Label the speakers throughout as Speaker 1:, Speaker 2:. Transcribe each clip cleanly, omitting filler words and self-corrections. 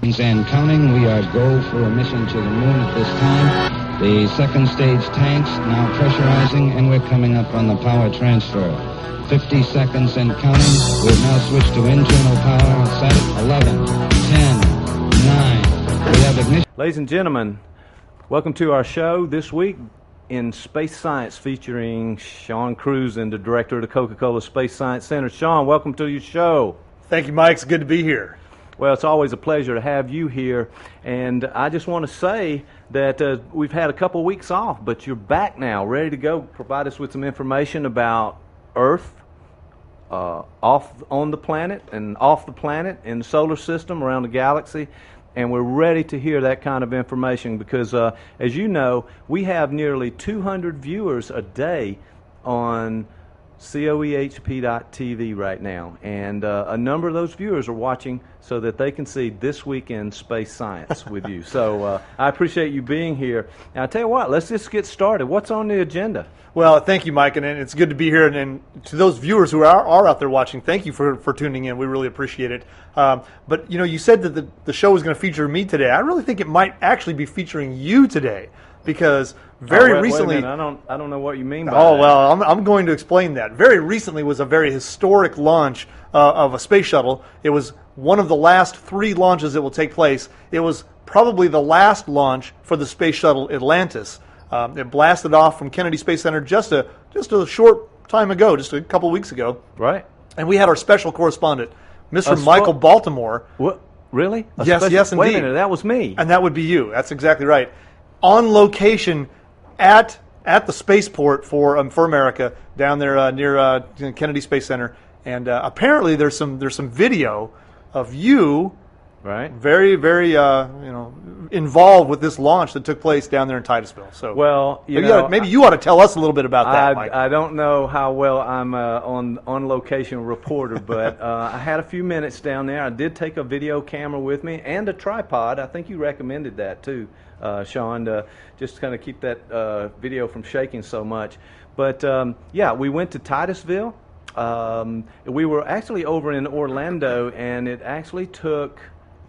Speaker 1: And counting, we are go for a mission to the moon at this time. The second stage tanks now pressurizing, and we're coming up on the power transfer. 50 seconds and counting. We've now switched to internal power. Set it. 11, 10, 9. We have ignition.
Speaker 2: Ladies and gentlemen, welcome to our show this week in Space Science, featuring Sean Cruzen, the director of the Coca-Cola Space Science Center. Sean, welcome to your show.
Speaker 3: Thank you, Mike. It's good to be here.
Speaker 2: Well, it's always a pleasure to have you here, and I just want to say that we've had a couple weeks off, but you're back now, ready to go, provide us with some information about Earth, off on the planet and off the planet, in the solar system, around the galaxy, and we're ready to hear that kind of information because, as you know, we have nearly 200 viewers a day on coehp.tv right now, and a number of those viewers are watching so that they can see This Week in Space Science with you. So I appreciate you being here. And I'll tell you what, let's just get started. What's on the agenda?
Speaker 3: Well, thank you, Mike, and it's good to be here. And to those viewers who are out there watching, thank you for tuning in. We really appreciate it. But, you know, you said that the show was going to feature me today. I really think it might actually be featuring you today, because recently,
Speaker 2: wait a minute. I don't know what you mean by
Speaker 3: that.
Speaker 2: Well,
Speaker 3: I'm going to explain that. Very recently was a very historic launch of a space shuttle. It was one of the last 3 launches that will take place. It was probably the last launch for the space shuttle Atlantis. It blasted off from Kennedy Space Center just a short time ago, just a couple weeks ago.
Speaker 2: Right.
Speaker 3: And we had our special correspondent, Mr. Michael Baltimore.
Speaker 2: What? Really?
Speaker 3: Yes, indeed.
Speaker 2: Wait a minute, that was me.
Speaker 3: And that would be you. That's exactly right. On location at the spaceport for America down there near Kennedy Space Center, and apparently there's some video of you,
Speaker 2: right?
Speaker 3: Very involved with this launch that took place down there in Titusville. So
Speaker 2: well,
Speaker 3: maybe you ought to tell us a little bit about that, Mike.
Speaker 2: I don't know how well I'm on location reporter, but I had a few minutes down there. I did take a video camera with me and a tripod. I think you recommended that too, Sean, to just kind of keep that video from shaking so much. But yeah, we went to Titusville. We were actually over in Orlando, and it actually took,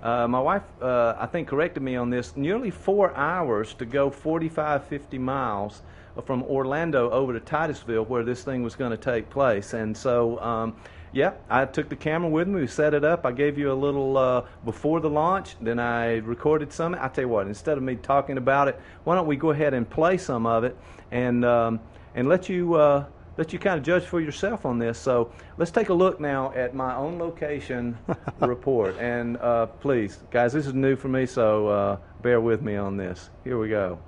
Speaker 2: my wife, I think, corrected me on this, nearly 4 hours to go 45, 50 miles from Orlando over to Titusville, where this thing was going to take place. And so, yeah, I took the camera with me. We set it up. I gave you a little before the launch. Then I recorded some. I tell you what, instead of me talking about it, why don't we go ahead and play some of it and let you kind of judge for yourself on this. So let's take a look now at my own location report. And please, guys, this is new for me, so bear with me on this. Here we go.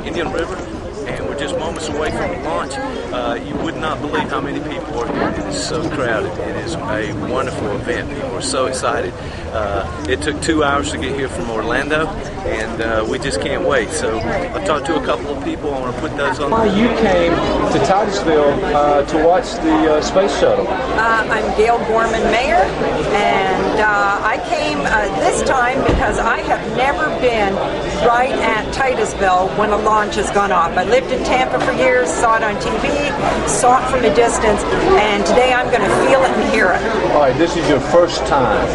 Speaker 2: Indian River, and we're just moments away from the launch. You would not believe how many people are here. It is so crowded. It is a wonderful event. People are so excited. It took 2 hours to get here from Orlando, and we just can't wait. So I talked to a couple of people. I want to put those on. You came to Titusville to watch the space shuttle.
Speaker 4: I'm Gail Gorman Mayer, and I came this time because I have never been right at Titusville when a launch has gone off. I lived in Tampa for years, saw it on TV, saw it from a distance, and today I'm going to feel it and hear it.
Speaker 2: All right, this is your first time.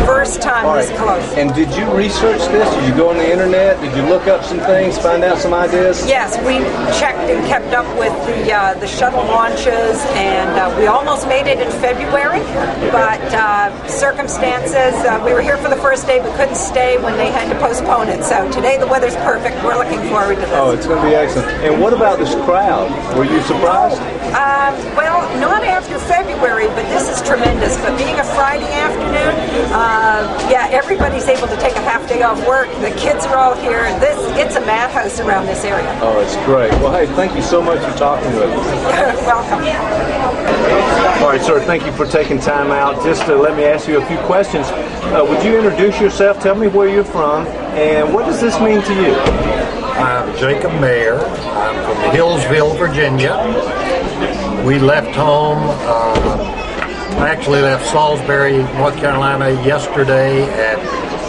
Speaker 4: First time this close.
Speaker 2: And did you research this? Did you go on the internet? Did you look up some things, find out some ideas?
Speaker 4: Yes, we checked and kept up with the shuttle launches, and we almost made it in February, but circumstances, we were here for the first day but couldn't stay when they had to postpone it. So today the weather's perfect. We're looking forward to this.
Speaker 2: Oh, it's going to be excellent. And what about this crowd? Were you surprised?
Speaker 4: Well, not after February, but this is tremendous. But being a Friday afternoon, yeah, everybody's able to take a half day off work. The kids are all here. It's a madhouse around this area.
Speaker 2: Oh, it's great. Well, hey, thank you so much for talking with us.
Speaker 4: Welcome.
Speaker 2: All right, sir, thank you for taking time out. Just to let me ask you a few questions. Would you introduce yourself? Tell me where you're from, and what does this mean to you?
Speaker 5: I'm Jacob Mayer. I'm from Hillsville, Virginia. We left home, actually left Salisbury, North Carolina yesterday at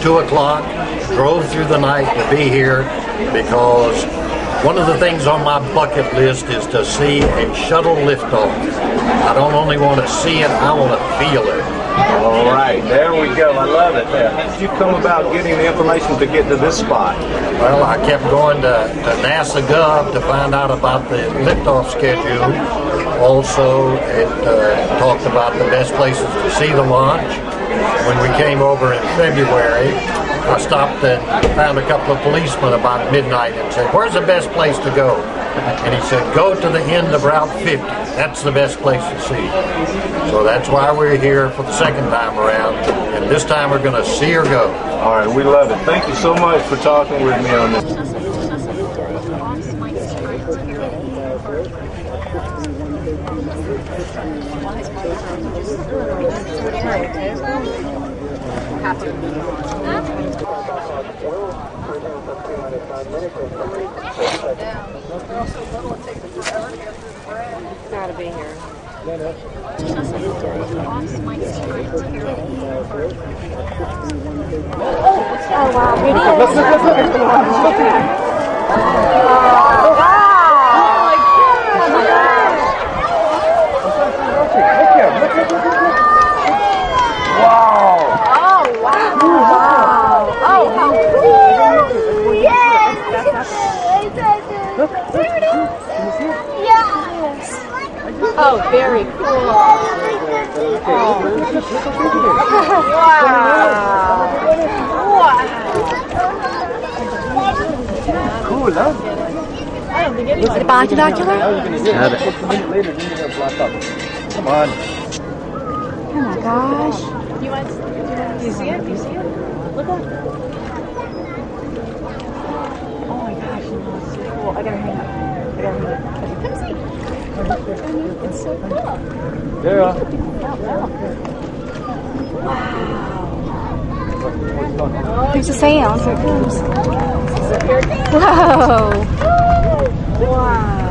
Speaker 5: 2 o'clock. Drove through the night to be here because one of the things on my bucket list is to see a shuttle liftoff. I don't only want to see it, I want to feel it.
Speaker 2: All right, there we go. I love it. There. How did you come about getting the information to get to this spot?
Speaker 5: Well, I kept going to NASA Gov to find out about the liftoff schedule. Also, it talked about the best places to see the launch. When we came over in February, I stopped and found a couple of policemen about midnight and said, "Where's the best place to go?" And he said, "Go to the end of Route 50. That's the best place to see." So that's why we're here for the second time around. And this time we're going to see her go.
Speaker 2: All right, we love it. Thank you so much for talking with me on this.
Speaker 6: Gotta be here. Oh wow, here it is. Oh wow! Oh my gosh!
Speaker 2: Wow!
Speaker 6: Oh wow! Oh, how cool! Yes! Yes! Oh, very cool. Oh. Wow.
Speaker 2: Cool, huh?
Speaker 6: Is it binocular?
Speaker 2: Come on.
Speaker 6: Oh my gosh. Do you see it? Do you see it? Look up. Oh my gosh, it's so cool. I gotta hang up. Come see. It's so cool.
Speaker 2: There you are.
Speaker 6: Wow. Here's the sound. Here it comes. Whoa. Wow.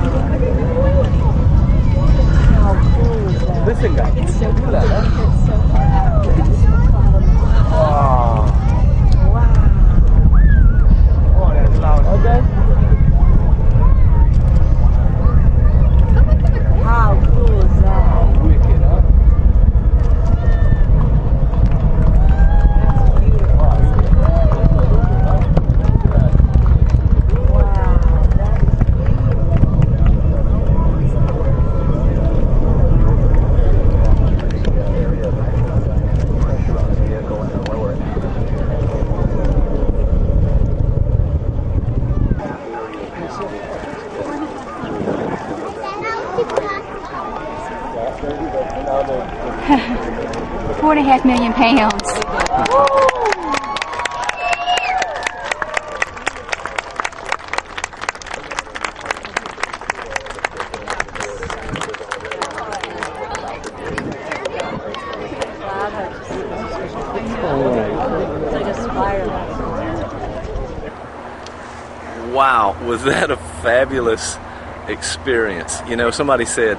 Speaker 6: How cool is that?
Speaker 2: Listen, guys.
Speaker 6: It's so cool. It's so far out.
Speaker 2: Wow.
Speaker 6: Wow.
Speaker 2: Oh, that's loud. Okay.
Speaker 6: How cool is that?
Speaker 2: Wicked, huh?
Speaker 6: That's beautiful. Wow, that is £4.5 million.
Speaker 2: Wow, was that a fabulous experience. You know, somebody said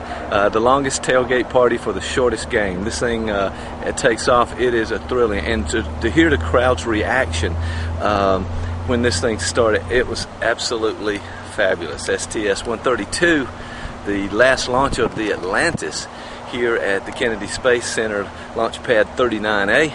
Speaker 2: the longest tailgate party for the shortest game. This thing, it takes off. It is a thrilling, and to hear the crowd's reaction when this thing started, it was absolutely fabulous. STS-132, the last launch of the Atlantis here at the Kennedy Space Center, Launch Pad 39A.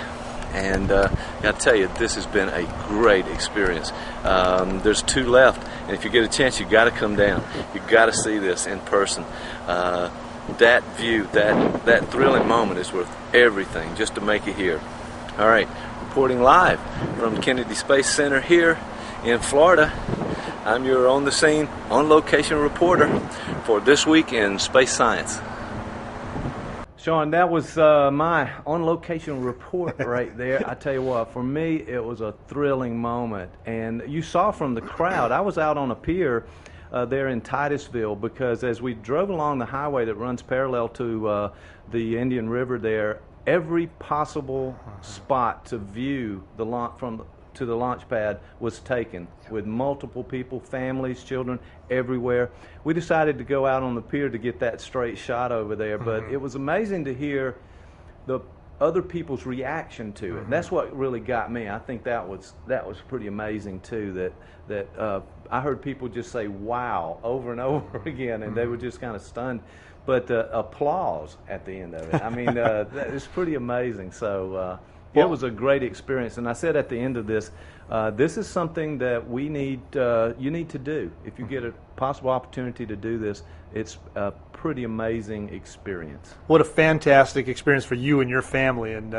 Speaker 2: And got to tell you, this has been a great experience. There's 2 left, and if you get a chance, you got to come down. You got to see this in person. That view, that thrilling moment is worth everything just to make it here. All right, reporting live from Kennedy Space Center here in Florida. I'm your on the scene, on location reporter for This Week in Space Science. Sean, that was my on-location report right there. I tell you what, for me, it was a thrilling moment. And you saw from the crowd, I was out on a pier there in Titusville, because as we drove along the highway that runs parallel to the Indian River there, every possible spot to view the launch to the launch pad was taken, with multiple people, families, children, everywhere. We decided to go out on the pier to get that straight shot over there, but it was amazing to hear the other people's reaction to it. And that's what really got me. I think that was pretty amazing too, that I heard people just say wow over and over again, and they were just kind of stunned but the applause at the end of it. I mean, that is pretty amazing. So it was a great experience. And I said at the end of this, this is something that you need to do. If you get a possible opportunity to do this, it's a pretty amazing experience.
Speaker 3: What a fantastic experience for you and your family. And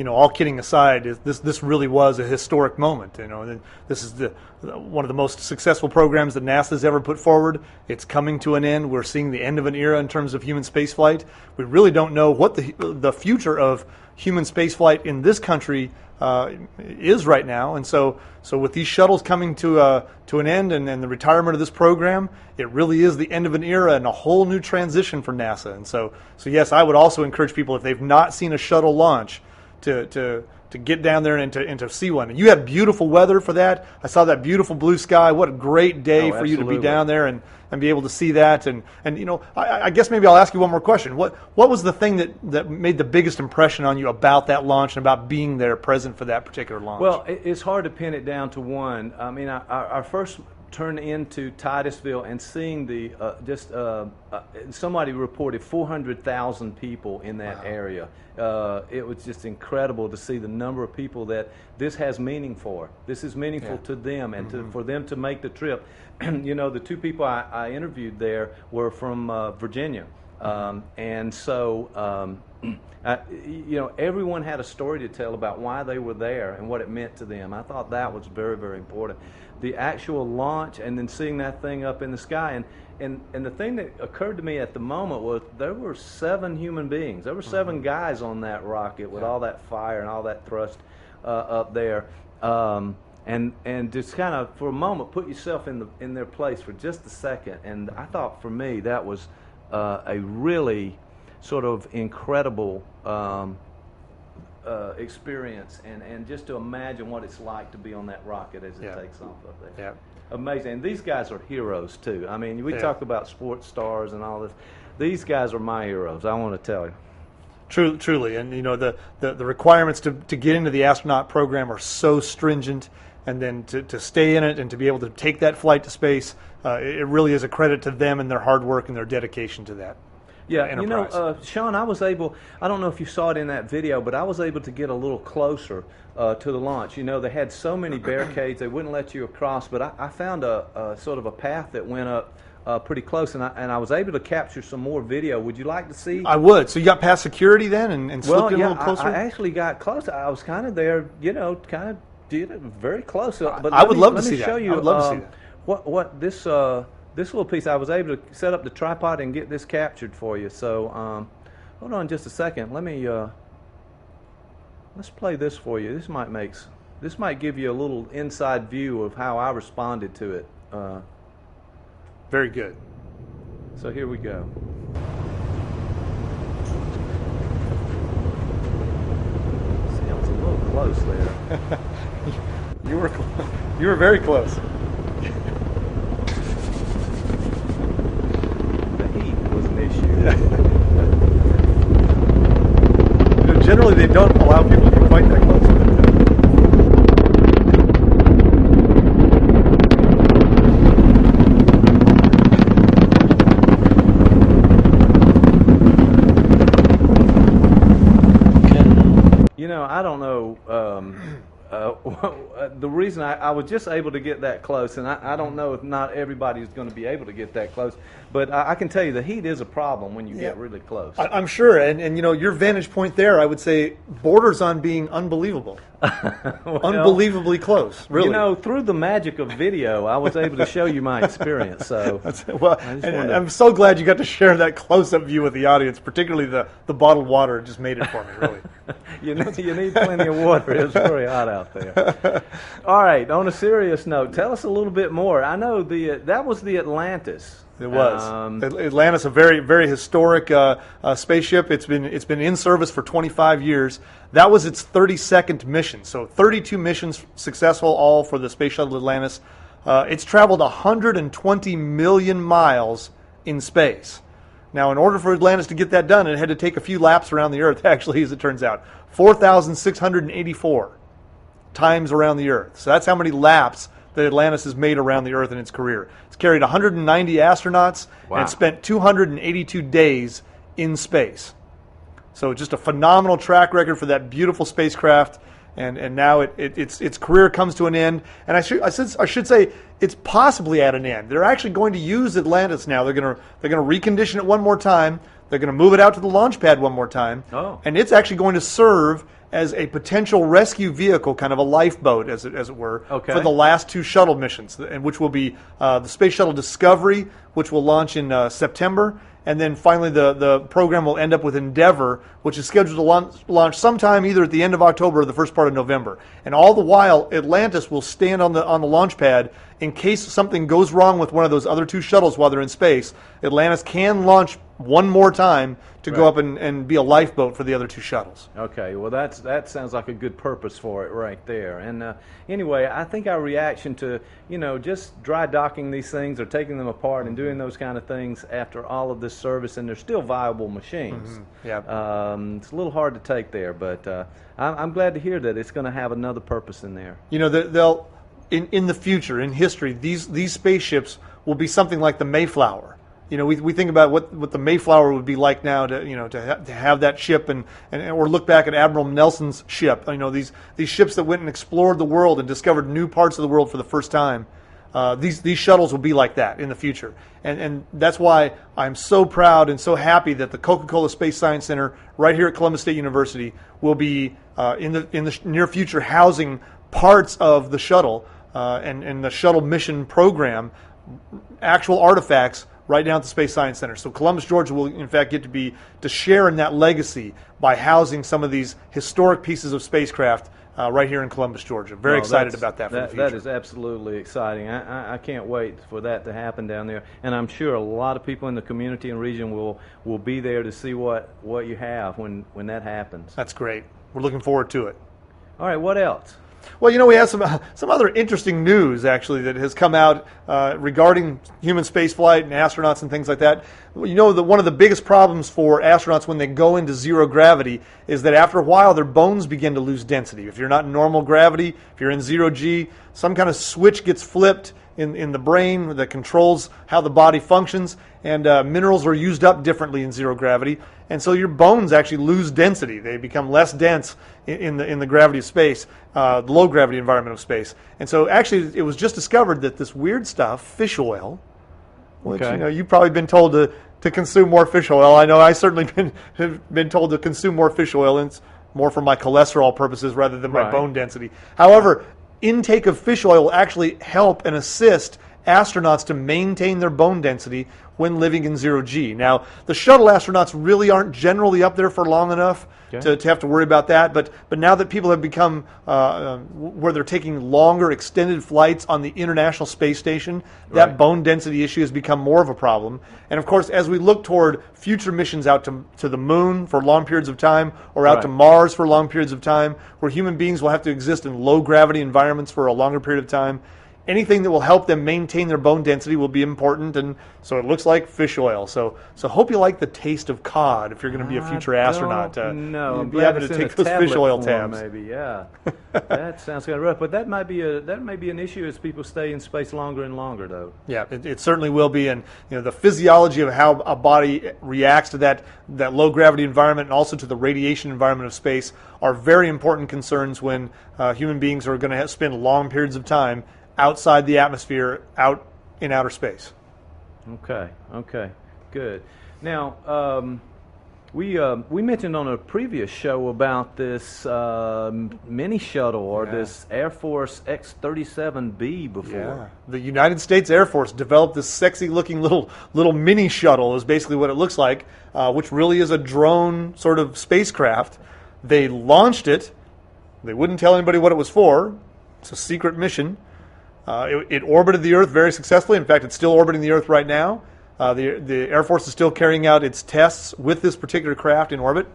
Speaker 3: all kidding aside, this really was a historic moment. And this is one of the most successful programs that NASA's ever put forward. It's coming to an end. We're seeing the end of an era in terms of human spaceflight. We really don't know what the future of human spaceflight in this country is right now. And so with these shuttles coming to an end and the retirement of this program, it really is the end of an era and a whole new transition for NASA. And so yes, I would also encourage people, if they've not seen a shuttle launch, to get down there and to see one. And you had beautiful weather for that. I saw that beautiful blue sky. What a great day for you to be down there and be able to see that. And I guess maybe I'll ask you one more question. What was the thing that made the biggest impression on you about that launch and about being there present for that particular launch?
Speaker 2: Well, it's hard to pin it down to one. I mean, our first turn into Titusville and seeing somebody reported 400,000 people in that area. It was just incredible to see the number of people that this has meaning for. This is meaningful to them, and for them to make the trip. The two people I interviewed there were from Virginia, and so everyone had a story to tell about why they were there and what it meant to them. I thought that was very, very important. The actual launch and then seeing that thing up in the sky. And the thing that occurred to me at the moment was there were 7 human beings. There were 7 guys on that rocket with all that fire and all that thrust up there. And just kind of, for a moment, put yourself in their place for just a second. And I thought, for me, that was a really sort of incredible experience, and just to imagine what it's like to be on that rocket as it takes off up there. Yeah. Amazing. And these guys are heroes too. I mean, we talk about sports stars and all this. These guys are my heroes, I want to tell you.
Speaker 3: Truly. And the requirements to get into the astronaut program are so stringent, and then to stay in it and to be able to take that flight to space, it really is a credit to them and their hard work and their dedication to that.
Speaker 2: Yeah,
Speaker 3: enterprise.
Speaker 2: Sean, I don't know if you saw it in that video, but I was able to get a little closer to the launch. They had so many barricades, they wouldn't let you across, but I found a sort of a path that went up pretty close, and I was able to capture some more video. Would you like to see?
Speaker 3: I would. So you got past security then and slipped in a little closer?
Speaker 2: I actually got close. I was kind of there, kind of did it very close. But
Speaker 3: I would love to see
Speaker 2: that. Let me show you.
Speaker 3: I would love to see that.
Speaker 2: What this little piece, I was able to set up the tripod and get this captured for you. So hold on just a second. Let me let's play this for you. This might give you a little inside view of how I responded to it.
Speaker 3: Very good.
Speaker 2: So here we go. See, I was a little close there.
Speaker 3: You were very close. Generally, they don't allow people to quite that close.
Speaker 2: I don't know. The reason I was just able to get that close, and I don't know if not everybody is going to be able to get that close, but I can tell you the heat is a problem when you get really close.
Speaker 3: I'm sure, and your vantage point there, I would say, borders on being unbelievable. Unbelievably close, really.
Speaker 2: Through the magic of video, I was able to show you my experience. So,
Speaker 3: I'm so glad you got to share that close-up view with the audience, particularly the bottled water. It just made it for me, really.
Speaker 2: You need plenty of water. It's very hot out there. All right, on a serious note, tell us a little bit more. I know that was the Atlantis.
Speaker 3: It was. Atlantis, a very, very historic spaceship. It's been in service for 25 years. That was its 32nd mission. So 32 missions successful, all for the Space Shuttle Atlantis. It's traveled 120 million miles in space. Now, in order for Atlantis to get that done, it had to take a few laps around the Earth, actually, as it turns out. 4,684 times around the Earth. So that's how many laps that Atlantis has made around the Earth in its career. It's carried 190 astronauts,
Speaker 2: Wow.
Speaker 3: and it spent 282 days in space. So just a phenomenal track record for that beautiful spacecraft. And now its career comes to an end. And I should say it's possibly at an end. They're actually going to use Atlantis now. They're going to recondition it one more time. They're going to move it out to the launch pad one more time.
Speaker 2: Oh.
Speaker 3: And it's actually going to serve as a potential rescue vehicle, kind of a lifeboat, as it were,
Speaker 2: Okay.
Speaker 3: for the last two shuttle missions, and which will be the Space Shuttle Discovery, which will launch in September. And then finally, the program will end up with Endeavour, which is scheduled to launch sometime either at the end of October or the first part of November. And all the while, Atlantis will stand on the launch pad in case something goes wrong with one of those other two shuttles while they're in space. Atlantis can launch one more time to go up and be a lifeboat for the other two shuttles.
Speaker 2: Okay, well that sounds like a good purpose for it right there. And anyway, I think our reaction to just dry docking these things or taking them apart and doing those kind of things after all of this service, and they're still viable machines.
Speaker 3: Yeah.
Speaker 2: It's a little hard to take there, but I'm glad to hear that it's going to have another purpose in there.
Speaker 3: They'll in the future, in history, these spaceships will be something like the Mayflower. We think about what the Mayflower would be like now to have that ship or look back at Admiral Nelson's ship. These ships that went and explored the world and discovered new parts of the world for the first time. These shuttles will be like that in the future, and that's why I'm so proud and so happy that the Coca-Cola Space Science Center right here at Columbus State University will be in the near future housing parts of the shuttle and the shuttle mission program, actual artifacts right down at the Space Science Center. So Columbus, Georgia will in fact get to share in that legacy by housing some of these historic pieces of spacecraft right here in Columbus, Georgia. Very excited about that for the future.
Speaker 2: That is absolutely exciting. I can't wait for that to happen down there. And I'm sure a lot of people in the community and region will be there to see what you have when that happens.
Speaker 3: That's great. We're looking forward to it.
Speaker 2: All right, what else?
Speaker 3: Well, we have some other interesting news, actually, that has come out regarding human spaceflight and astronauts and things like that. One of the biggest problems for astronauts when they go into zero gravity is that after a while their bones begin to lose density. If you're not in normal gravity, if you're in zero G, some kind of switch gets flipped in the brain that controls how the body functions, and minerals are used up differently in zero gravity, and so your bones actually lose density. They become less dense in the gravity of space, the low gravity environment of space. And so actually it was just discovered that this weird stuff, fish oil, which you've probably been told to consume more fish oil. I know I certainly have been told to consume more fish oil, and it's more for my cholesterol purposes rather than my bone density. However, intake of fish oil will actually help and assist astronauts to maintain their bone density when living in zero G. Now, the shuttle astronauts really aren't generally up there for long enough to have to worry about that, but now that people have become where they're taking longer extended flights on the International Space Station, that bone density issue has become more of a problem. And of course, as we look toward future missions out to the moon for long periods of time, or out to Mars for long periods of time, where human beings will have to exist in low gravity environments for a longer period of time, anything that will help them maintain their bone density will be important, and so it looks like fish oil. So hope you like the taste of cod if you're going to be a future astronaut.
Speaker 2: No, I'm
Speaker 3: be
Speaker 2: glad
Speaker 3: happy
Speaker 2: it's
Speaker 3: to
Speaker 2: in
Speaker 3: take
Speaker 2: a
Speaker 3: those fish
Speaker 2: tablet
Speaker 3: oil
Speaker 2: form,
Speaker 3: tabs.
Speaker 2: maybe, yeah. That sounds kind of rough, but that may be an issue as people stay in space longer and longer, though.
Speaker 3: Yeah, it certainly will be, and the physiology of how a body reacts to that low gravity environment and also to the radiation environment of space are very important concerns when human beings are going to spend long periods of time outside the atmosphere, out in outer space.
Speaker 2: Okay, good. Now, we mentioned on a previous show about this mini shuttle or this Air Force X-37B before.
Speaker 3: Yeah. The United States Air Force developed this sexy-looking little mini shuttle, is basically what it looks like, which really is a drone sort of spacecraft. They launched it. They wouldn't tell anybody what it was for. It's a secret mission. It orbited the Earth very successfully. In fact, it's still orbiting the Earth right now. The Air Force is still carrying out its tests with this particular craft in orbit.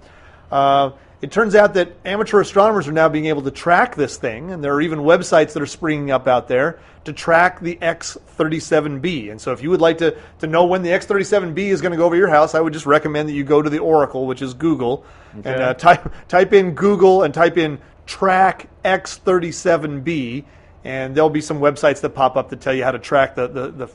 Speaker 3: It turns out that amateur astronomers are now being able to track this thing, and there are even websites that are springing up out there to track the X-37B. And so if you would like to know when the X-37B is going to go over your house, I would just recommend that you go to the Oracle, which is Google, and type in Google and type in track X-37B, and there'll be some websites that pop up that tell you how to track the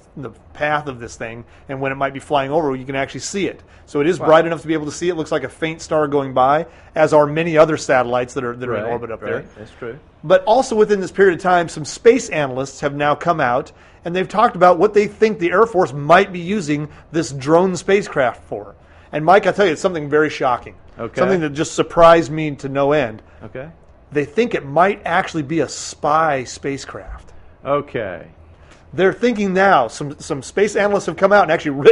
Speaker 3: path of this thing and when it might be flying over. You can actually see it. So it is bright enough to be able to see. It looks like a faint star going by, as are many other satellites that are in orbit up there.
Speaker 2: That's true.
Speaker 3: But also within this period of time, some space analysts have now come out and they've talked about what they think the Air Force might be using this drone spacecraft for. And Mike, I tell you, it's something very shocking.
Speaker 2: Okay.
Speaker 3: Something that just surprised me to no end.
Speaker 2: Okay.
Speaker 3: They think it might actually be a spy spacecraft.
Speaker 2: Okay.
Speaker 3: They're thinking now, some space analysts have come out and actually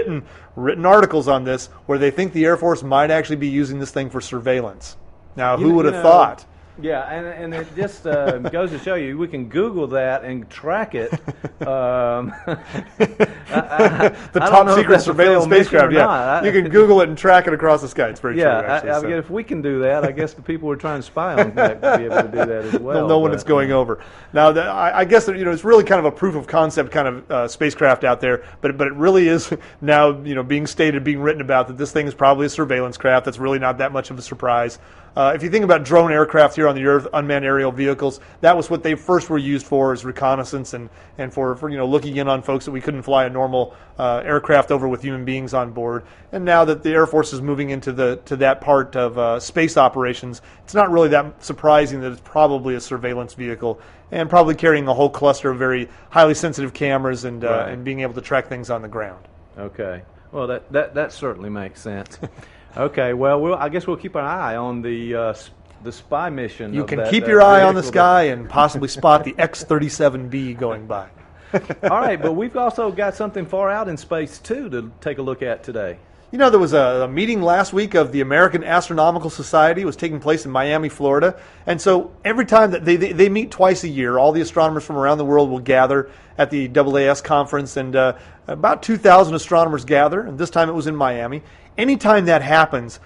Speaker 3: written articles on this where they think the Air Force might actually be using this thing for surveillance. Now, who would have thought?
Speaker 2: Yeah, and it just goes to show you, we can Google that and track it.
Speaker 3: The top secret surveillance spacecraft, yeah. You can Google it and track it across the sky. It's very true, actually.
Speaker 2: If we can do that, I guess the people who are trying to spy on that could be able to do that as well.
Speaker 3: They'll know when it's going over. Now, I guess that, it's really kind of a proof of concept kind of spacecraft out there, but it really is now being stated, being written about that this thing is probably a surveillance craft. That's really not that much of a surprise. If you think about drone aircraft here on the Earth, unmanned aerial vehicles, that was what they first were used for, as reconnaissance and for looking in on folks that we couldn't fly a normal aircraft over with human beings on board. And now that the Air Force is moving into that part of space operations, it's not really that surprising that it's probably a surveillance vehicle and probably carrying a whole cluster of very highly sensitive cameras and being able to track things on the ground.
Speaker 2: Okay. Well, that certainly makes sense. Okay, well, I guess we'll keep an eye on the spy mission.
Speaker 3: You can keep your eye on the sky and possibly spot the X-37B going by.
Speaker 2: All right, but we've also got something far out in space, too, to take a look at today.
Speaker 3: There was a meeting last week of the American Astronomical Society. It was taking place in Miami, Florida. And so every time that they meet twice a year, all the astronomers from around the world will gather at the AAS conference, and about 2,000 astronomers gather, and this time it was in Miami. Anytime that happens,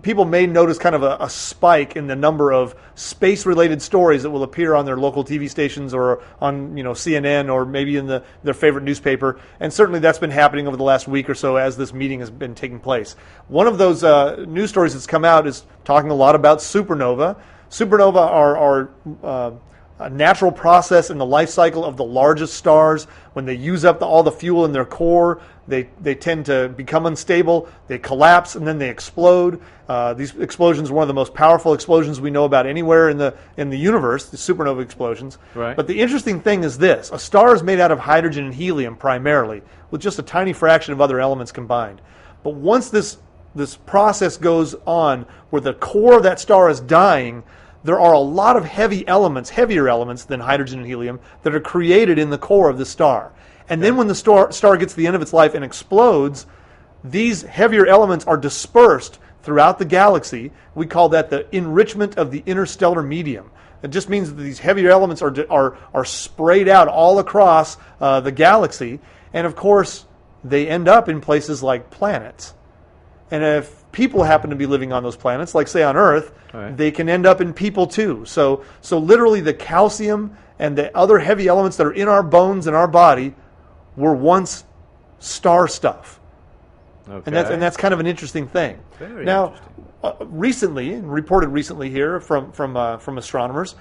Speaker 3: people may notice kind of a spike in the number of space-related stories that will appear on their local TV stations or on CNN or maybe in their favorite newspaper. And certainly that's been happening over the last week or so as this meeting has been taking place. One of those news stories that's come out is talking a lot about supernova. Supernova are a natural process in the life cycle of the largest stars. When they use up all the fuel in their core, they tend to become unstable, they collapse, and then they explode. These explosions are one of the most powerful explosions we know about anywhere in the universe, the supernova explosions.
Speaker 2: Right.
Speaker 3: But the interesting thing is this: a star is made out of hydrogen and helium primarily, with just a tiny fraction of other elements combined. But once this process goes on where the core of that star is dying, there are a lot of heavier elements than hydrogen and helium, that are created in the core of the star. And then when the star gets to the end of its life and explodes, these heavier elements are dispersed throughout the galaxy. We call that the enrichment of the interstellar medium. It just means that these heavier elements are sprayed out all across the galaxy. And of course, they end up in places like planets. And if people happen to be living on those planets, like say on Earth, they can end up in people too. So literally the calcium and the other heavy elements that are in our bones and our body were once star stuff. Okay. And that's kind of an interesting thing.
Speaker 2: Very
Speaker 3: now,
Speaker 2: interesting.
Speaker 3: Recently, and reported recently here from astronomers,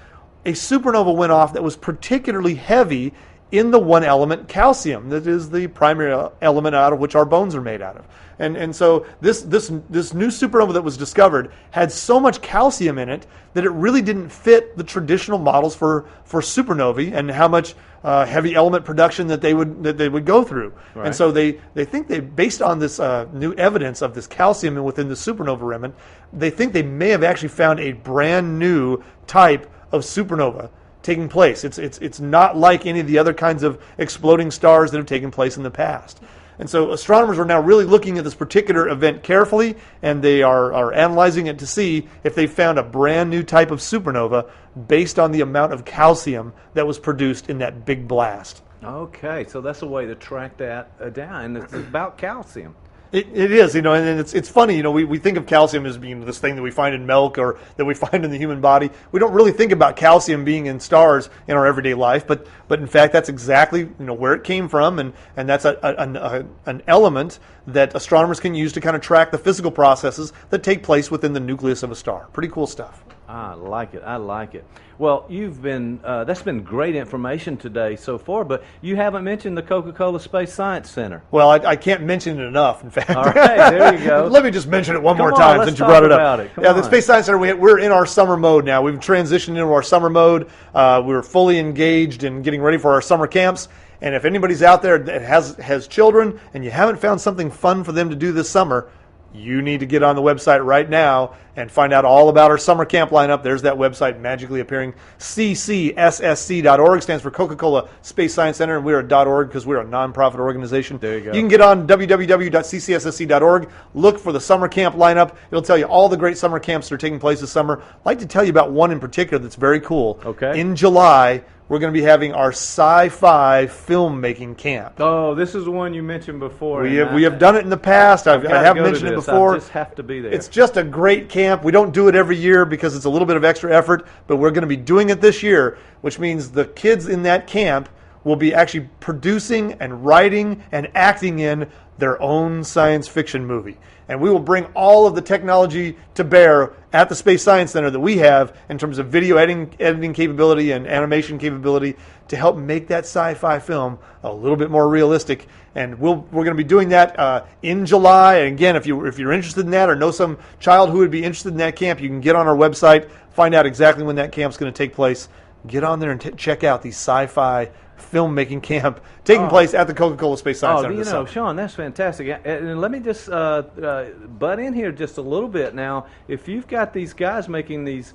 Speaker 3: a supernova went off that was particularly heavy in the one element calcium, that is the primary element out of which our bones are made out of. And so this new supernova that was discovered had so much calcium in it that it really didn't fit the traditional models for supernovae and how much heavy element production that they would go through. Right. And so they think based on this new evidence of this calcium within the supernova remnant, they think they may have actually found a brand new type of supernova taking place. It's not like any of the other kinds of exploding stars that have taken place in the past. And so astronomers are now really looking at this particular event carefully, and they are analyzing it to see if they found a brand new type of supernova based on the amount of calcium that was produced in that big blast.
Speaker 2: Okay, so that's a way to track that down, and it's about calcium.
Speaker 3: It is, and it's funny, we think of calcium as being this thing that we find in milk or that we find in the human body. We don't really think about calcium being in stars in our everyday life, but in fact that's exactly where it came from, and that's an element that astronomers can use to kind of track the physical processes that take place within the nucleus of a star. Pretty cool stuff.
Speaker 2: I like it. I like it. Well, you've been that's been great information today so far, but you haven't mentioned the Coca-Cola Space Science Center.
Speaker 3: Well, I can't mention it enough, in fact.
Speaker 2: All right, there you go.
Speaker 3: Let me just mention it one more
Speaker 2: Come on,
Speaker 3: time
Speaker 2: let's
Speaker 3: since you
Speaker 2: talk
Speaker 3: brought it
Speaker 2: about
Speaker 3: up.
Speaker 2: it. Come
Speaker 3: Yeah, the
Speaker 2: on.
Speaker 3: Space Science Center, we're in our summer mode now. We've transitioned into our summer mode. We're fully engaged in getting ready for our summer camps. And if anybody's out there that has children and you haven't found something fun for them to do this summer, you need to get on the website right now and find out all about our summer camp lineup. There's that website magically appearing. CCSSC.org stands for Coca-Cola Space Science Center, and we're a .org because we're a nonprofit organization.
Speaker 2: There you go.
Speaker 3: You can get on www.ccssc.org, look for the summer camp lineup. It'll tell you all the great summer camps that are taking place this summer. I'd like to tell you about one in particular that's very cool.
Speaker 2: Okay.
Speaker 3: In July, we're going to be having our sci-fi filmmaking camp.
Speaker 2: Oh, this is the one you mentioned before.
Speaker 3: We have done it in the past. I have mentioned it before.
Speaker 2: I just have to be there.
Speaker 3: It's just a great camp. We don't do it every year because it's a little bit of extra effort, but we're going to be doing it this year, which means the kids in that camp will be actually producing and writing and acting in their own science fiction movie. And we will bring all of the technology to bear at the Space Science Center that we have in terms of video editing capability and animation capability to help make that sci-fi film a little bit more realistic. And we're going to be doing that in July. And again, if you're interested in that or know some child who would be interested in that camp, you can get on our website, find out exactly when that camp's going to take place. Get on there and check out the sci-fi filmmaking camp taking place at the Coca-Cola Space Science Center this summer.
Speaker 2: Sean, that's fantastic. And let me just butt in here just a little bit now. If you've got these guys making these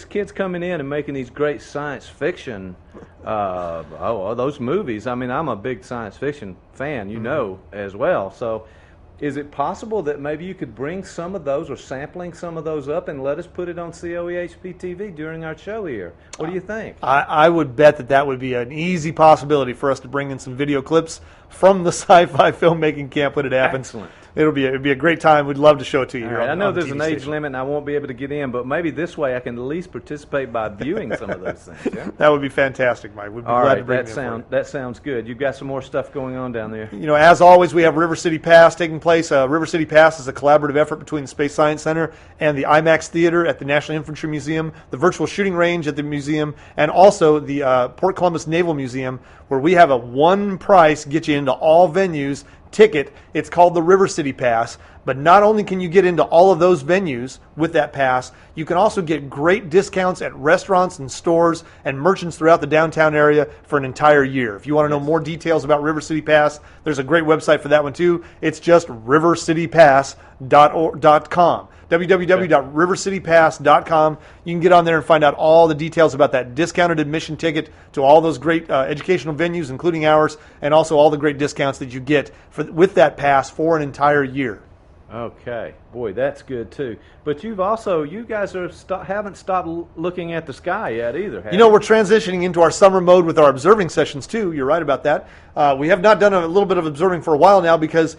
Speaker 2: kids coming in and making these great science fiction, those movies. I mean, I'm a big science fiction fan, you know, as well. So is it possible that maybe you could bring some of those or sampling some of those up and let us put it on COEHP TV during our show here? What do you think?
Speaker 3: I would bet that would be an easy possibility for us to bring in some video clips from the sci-fi filmmaking camp when it happens.
Speaker 2: Excellent.
Speaker 3: It'd be a great time. We'd love to show it to you here.
Speaker 2: Right, I know
Speaker 3: on the
Speaker 2: there's
Speaker 3: TV
Speaker 2: an age
Speaker 3: station.
Speaker 2: limit and I won't be able to get in, but maybe this way I can at least participate by viewing some of those things. Yeah?
Speaker 3: That would be fantastic, Mike. We'd be glad to bring it in for you.
Speaker 2: That sounds good. You've got some more stuff going on down there.
Speaker 3: You know, as always, we have River City Pass taking place. River City Pass is a collaborative effort between the Space Science Center and the IMAX Theater at the National Infantry Museum, the Virtual Shooting Range at the museum, and also the Port Columbus Naval Museum, where we have a one price get you into all venues ticket. It's called the River City Pass. But not only can you get into all of those venues with that pass, you can also get great discounts at restaurants and stores and merchants throughout the downtown area for an entire year. If you want to know more details about River City Pass, there's a great website for that one too. It's just rivercitypass.com. www.rivercitypass.com. You can get on there and find out all the details about that discounted admission ticket to all those great educational venues, including ours, and also all the great discounts that you get with that pass for an entire year.
Speaker 2: Okay, boy, that's good too. But you guys haven't stopped looking at the sky yet either. Have
Speaker 3: You know, we're transitioning into our summer mode with our observing sessions too. You're right about that. We have not done a little bit of observing for a while now because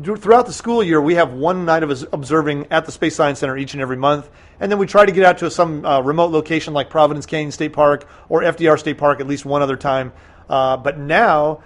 Speaker 3: throughout the school year, we have one night of observing at the Space Science Center each and every month, and then we try to get out to some remote location like Providence Canyon State Park or FDR State Park at least one other time. But now,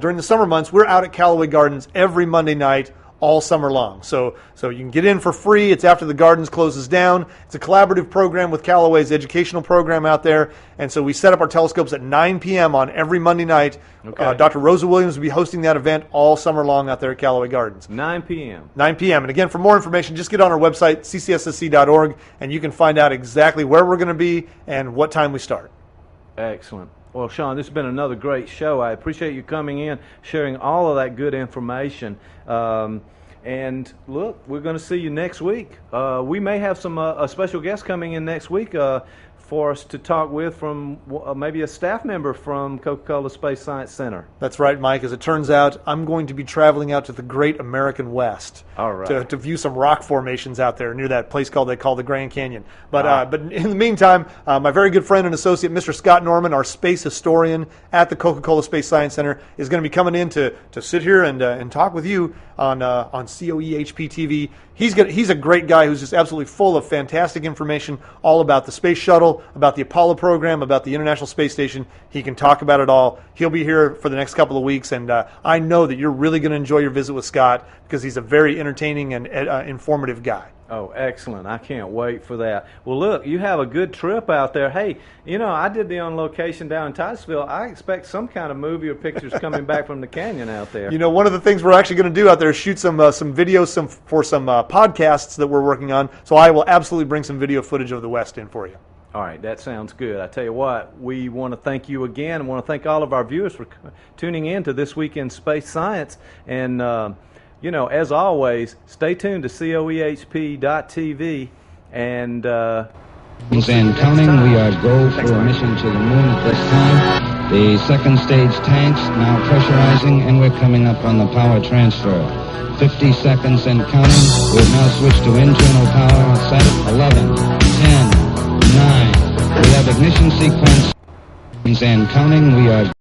Speaker 3: during the summer months, we're out at Callaway Gardens every Monday night all summer long. So you can get in for free. It's after the Gardens closes down. It's a collaborative program with Callaway's educational program out there. And so we set up our telescopes at 9 p.m. on every Monday night.
Speaker 2: Okay.
Speaker 3: Dr. Rosa Williams will be hosting that event all summer long out there at Callaway Gardens.
Speaker 2: 9 p.m.
Speaker 3: 9 p.m. And again, for more information, just get on our website, ccssc.org, and you can find out exactly where we're going to be and what time we start.
Speaker 2: Excellent. Well, Sean, this has been another great show. I appreciate you coming in, sharing all of that good information. And look, we're going to see you next week. We may have some a special guest coming in next week for us to talk with from maybe a staff member from Coca-Cola Space Science Center.
Speaker 3: That's right, Mike. As it turns out, I'm going to be traveling out to the Great American West
Speaker 2: All right.
Speaker 3: to view some rock formations out there near that place they call the Grand Canyon. But in the meantime, my very good friend and associate, Mr. Scott Norman, our space historian at the Coca-Cola Space Science Center, is going to be coming in to sit here and talk with you on COEHP TV. He's a great guy who's just absolutely full of fantastic information all about the space shuttle, about the Apollo program, about the International Space Station. He can talk about it all. He'll be here for the next couple of weeks, and I know that you're really going to enjoy your visit with Scott because he's a very entertaining and informative guy.
Speaker 2: Oh, excellent. I can't wait for that. Well, look, you have a good trip out there. Hey, you know, I did the on location down in Titusville. I expect some kind of movie or pictures coming back from the canyon out there.
Speaker 3: You know, one of the things we're actually going to do out there is shoot some videos for some podcasts that we're working on. So I will absolutely bring some video footage of the West in for you.
Speaker 2: All right, that sounds good. I tell you what, we want to thank you again. I want to thank all of our viewers for tuning in to This Week in Space Science. And, you know, as always, stay tuned to coehp.tv. And
Speaker 1: counting, we are go for a mission to the moon at this time. The second stage tanks now pressurizing, and we're coming up on the power transfer. 50 seconds and counting. We've now switched to internal power. Set 11, 10, 9. We have ignition sequence and counting. We are